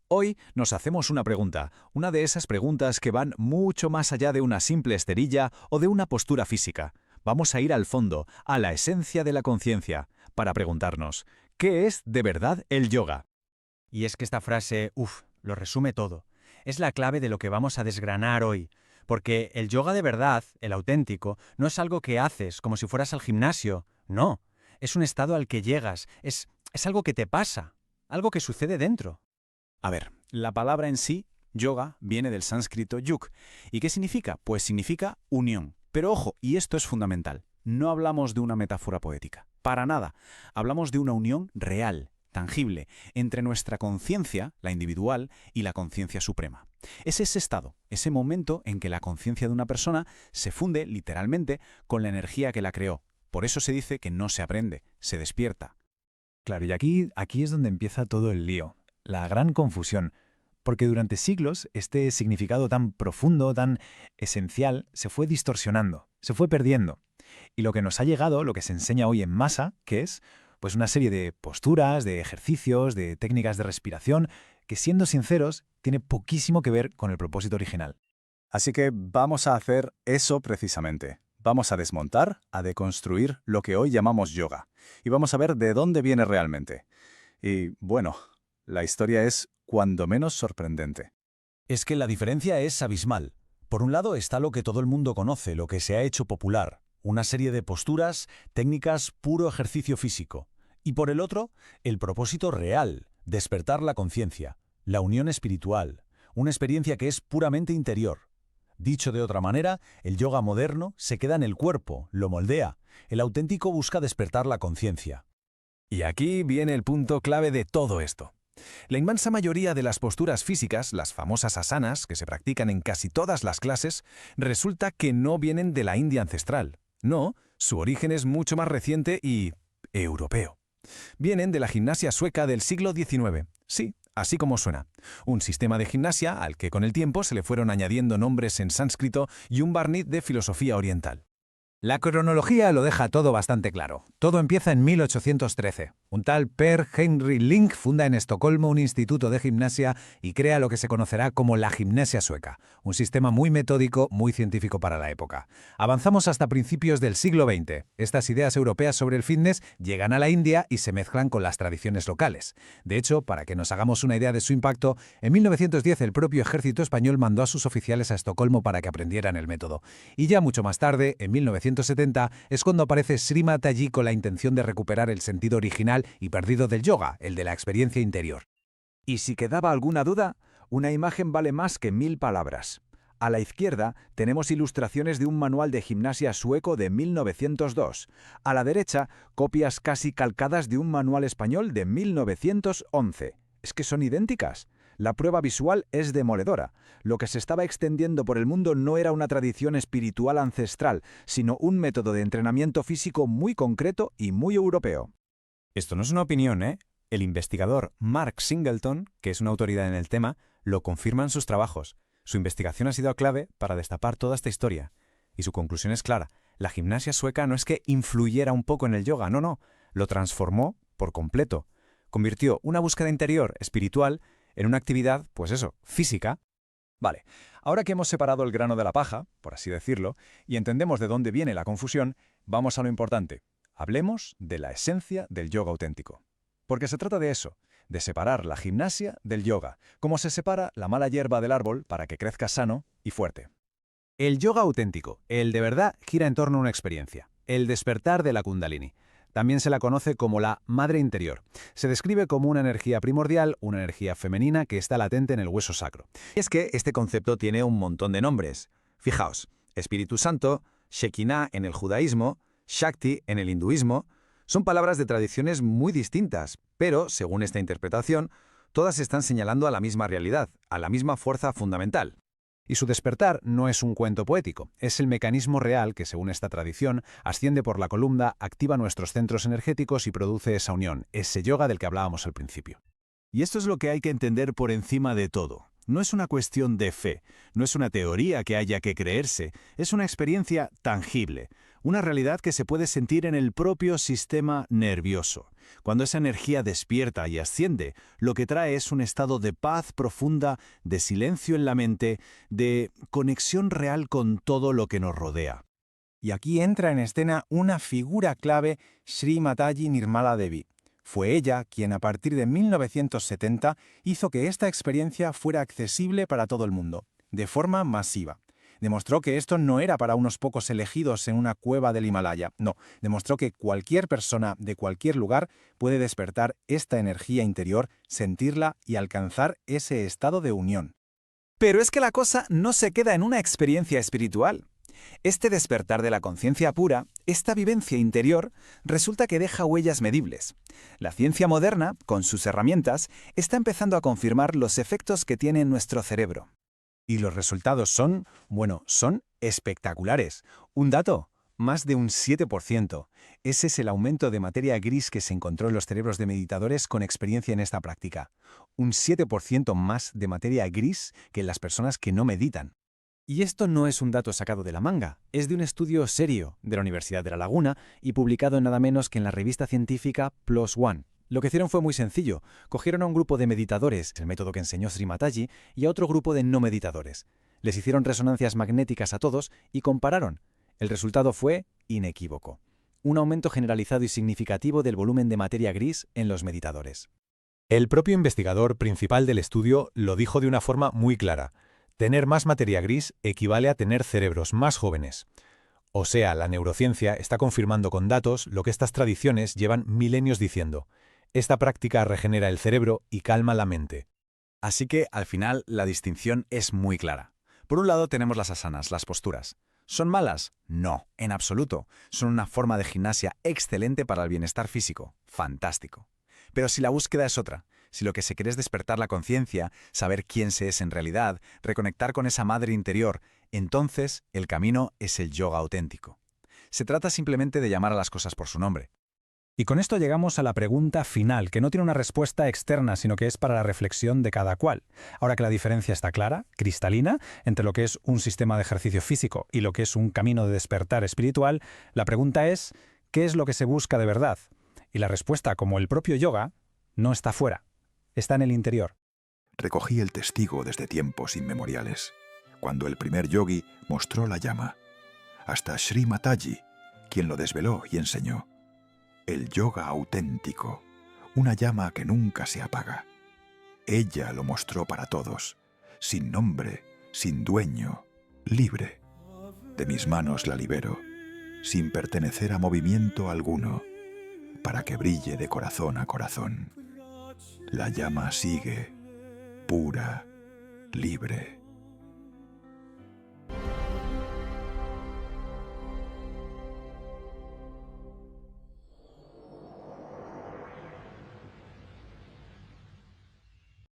Hoy nos hacemos una pregunta, una de esas preguntas que van mucho más allá de una simple esterilla o de una postura física. Vamos a ir al fondo, a la esencia de la conciencia, para preguntarnos, ¿qué es de verdad el yoga? Y es que esta frase, lo resume todo. Es la clave de lo que vamos a desgranar hoy. Porque el yoga de verdad, el auténtico, no es algo que haces como si fueras al gimnasio. No. Es un estado al que llegas. Es algo que te pasa. Algo que sucede dentro. A ver, la palabra en sí, yoga, viene del sánscrito yuk. ¿Y qué significa? Pues significa unión. Pero ojo, y esto es fundamental, no hablamos de una metáfora poética. Para nada. Hablamos de una unión real, tangible, entre nuestra conciencia, la individual, y la conciencia suprema. Es ese estado, ese momento en que la conciencia de una persona se funde, literalmente, con la energía que la creó. Por eso se dice que no se aprende, se despierta. Claro, y aquí es donde empieza todo el lío, la gran confusión, porque durante siglos este significado tan profundo, tan esencial, se fue distorsionando, se fue perdiendo. Y lo que nos ha llegado, lo que se enseña hoy en masa, que es pues una serie de posturas, de ejercicios, de técnicas de respiración, que siendo sinceros, tiene poquísimo que ver con el propósito original. Así que vamos a hacer eso precisamente. Vamos a desmontar, a deconstruir lo que hoy llamamos yoga. Y vamos a ver de dónde viene realmente. Y, bueno, la historia es cuando menos sorprendente. Es que la diferencia es abismal. Por un lado está lo que todo el mundo conoce, lo que se ha hecho popular, una serie de posturas, técnicas, puro ejercicio físico. Y por el otro, el propósito real, despertar la conciencia, la unión espiritual, una experiencia que es puramente interior. Dicho de otra manera, el yoga moderno se queda en el cuerpo, lo moldea. El auténtico busca despertar la conciencia. Y aquí viene el punto clave de todo esto. La inmensa mayoría de las posturas físicas, las famosas asanas, que se practican en casi todas las clases, resulta que no vienen de la India ancestral. No, su origen es mucho más reciente y europeo. Vienen de la gimnasia sueca del siglo XIX. Sí, así como suena. Un sistema de gimnasia al que con el tiempo se le fueron añadiendo nombres en sánscrito y un barniz de filosofía oriental. La cronología lo deja todo bastante claro. Todo empieza en 1813. Un tal Per Henry Link funda en Estocolmo un instituto de gimnasia y crea lo que se conocerá como la gimnasia sueca, un sistema muy metódico, muy científico para la época. Avanzamos hasta principios del siglo XX. Estas ideas europeas sobre el fitness llegan a la India y se mezclan con las tradiciones locales. De hecho, para que nos hagamos una idea de su impacto, en 1910 el propio ejército español mandó a sus oficiales a Estocolmo para que aprendieran el método. Y ya mucho más tarde, en 1970, es cuando aparece Srimad allí con la intención de recuperar el sentido original y perdido del yoga, el de la experiencia interior. Y si quedaba alguna duda, una imagen vale más que 1000 palabras. A la izquierda tenemos ilustraciones de un manual de gimnasia sueco de 1902. A la derecha, copias casi calcadas de un manual español de 1911. Es que son idénticas. La prueba visual es demoledora. Lo que se estaba extendiendo por el mundo no era una tradición espiritual ancestral, sino un método de entrenamiento físico muy concreto y muy europeo. Esto no es una opinión, ¿eh? El investigador Mark Singleton, que es una autoridad en el tema, lo confirma en sus trabajos. Su investigación ha sido clave para destapar toda esta historia. Y su conclusión es clara. La gimnasia sueca no es que influyera un poco en el yoga, no. Lo transformó por completo. Convirtió una búsqueda interior, espiritual, en una actividad, pues eso, física. Vale, ahora que hemos separado el grano de la paja, por así decirlo, y entendemos de dónde viene la confusión, vamos a lo importante. Hablemos de la esencia del yoga auténtico. Porque se trata de eso, de separar la gimnasia del yoga, como se separa la mala hierba del árbol para que crezca sano y fuerte. El yoga auténtico, el de verdad, gira en torno a una experiencia, el despertar de la Kundalini. También se la conoce como la madre interior. Se describe como una energía primordial, una energía femenina que está latente en el hueso sacro. Y es que este concepto tiene un montón de nombres. Fijaos, Espíritu Santo, Shekinah en el judaísmo, Shakti en el hinduismo, son palabras de tradiciones muy distintas, pero, según esta interpretación, todas están señalando a la misma realidad, a la misma fuerza fundamental. Y su despertar no es un cuento poético, es el mecanismo real que, según esta tradición, asciende por la columna, activa nuestros centros energéticos y produce esa unión, ese yoga del que hablábamos al principio. Y esto es lo que hay que entender por encima de todo. No es una cuestión de fe, no es una teoría que haya que creerse, es una experiencia tangible, una realidad que se puede sentir en el propio sistema nervioso. Cuando esa energía despierta y asciende, lo que trae es un estado de paz profunda, de silencio en la mente, de conexión real con todo lo que nos rodea. Y aquí entra en escena una figura clave, Sri Mataji Nirmala Devi. Fue ella quien a partir de 1970 hizo que esta experiencia fuera accesible para todo el mundo, de forma masiva. Demostró que esto no era para unos pocos elegidos en una cueva del Himalaya, no, demostró que cualquier persona de cualquier lugar puede despertar esta energía interior, sentirla y alcanzar ese estado de unión. Pero es que la cosa no se queda en una experiencia espiritual. Este despertar de la conciencia pura, esta vivencia interior, resulta que deja huellas medibles. La ciencia moderna, con sus herramientas, está empezando a confirmar los efectos que tiene en nuestro cerebro. Y los resultados son espectaculares. Un dato, más de un 7%. Ese es el aumento de materia gris que se encontró en los cerebros de meditadores con experiencia en esta práctica. Un 7% más de materia gris que en las personas que no meditan. Y esto no es un dato sacado de la manga, es de un estudio serio de la Universidad de La Laguna y publicado en nada menos que en la revista científica PLOS ONE. Lo que hicieron fue muy sencillo. Cogieron a un grupo de meditadores, el método que enseñó Sri Mataji, y a otro grupo de no meditadores. Les hicieron resonancias magnéticas a todos y compararon. El resultado fue inequívoco. Un aumento generalizado y significativo del volumen de materia gris en los meditadores. El propio investigador principal del estudio lo dijo de una forma muy clara. Tener más materia gris equivale a tener cerebros más jóvenes. O sea, la neurociencia está confirmando con datos lo que estas tradiciones llevan milenios diciendo. Esta práctica regenera el cerebro y calma la mente. Así que, al final, la distinción es muy clara. Por un lado tenemos las asanas, las posturas. ¿Son malas? No, en absoluto. Son una forma de gimnasia excelente para el bienestar físico. Fantástico. Pero si la búsqueda es otra, si lo que se quiere es despertar la conciencia, saber quién se es en realidad, reconectar con esa madre interior, entonces el camino es el yoga auténtico. Se trata simplemente de llamar a las cosas por su nombre. Y con esto llegamos a la pregunta final, que no tiene una respuesta externa, sino que es para la reflexión de cada cual. Ahora que la diferencia está clara, cristalina, entre lo que es un sistema de ejercicio físico y lo que es un camino de despertar espiritual, la pregunta es, ¿qué es lo que se busca de verdad? Y la respuesta, como el propio yoga, no está fuera, está en el interior. Recogí el testigo desde tiempos inmemoriales, cuando el primer yogi mostró la llama, hasta Sri Mataji, quien lo desveló y enseñó. El yoga auténtico, una llama que nunca se apaga. Ella lo mostró para todos, sin nombre, sin dueño, libre. De mis manos la libero, sin pertenecer a movimiento alguno, para que brille de corazón a corazón. La llama sigue, pura, libre.